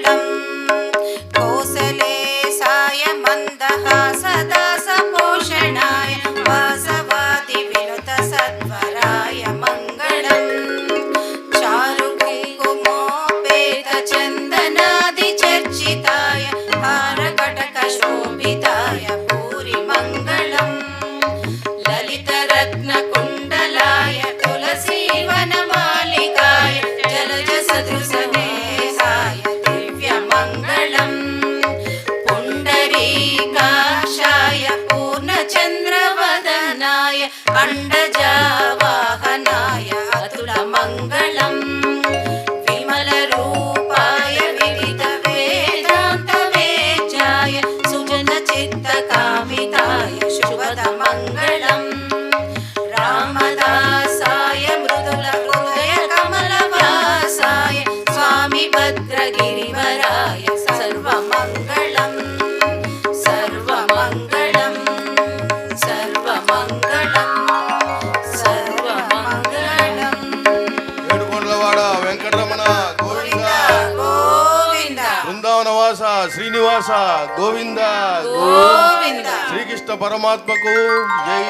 మంగళం కోసలేసాయ మందహాసదాస పోషణాయ వాసవాది వినుత సత్వరాయ మంగళం చారు కుంకుమోపేత చందనాది చర్చితాయ హారకటక శోభితాయ పూరి మంగళం లలిత రత్న కుండలాయ తులసీవన మాలికాయ జలజ సదృశనేహాయ దివ్య మంగళం పుండరీకాక్షాయ పూర్ణచంద్రవదనాయ అండజావాహనాయ అతుల మంగళం విమల రూపాయ విదిత వేదాంత వేద్యాయ సుజన చిత్త కామితాయ శుభద మంగళం రామదాసాయ మృదుల హృదయ కమలవాసాయ స్వామి భద్రగిరివరాయ సర్వమంగళం సర్వమంగళం సర్వమంగళం సర్వమంగళం. ఏడుకొండలవాడ వెంకటరమణ గోవింద గోవింద బృందావనవాస శ్రీనివాస గోవింద గోవింద. శ్రీకృష్ణ పరమాత్మకు జై.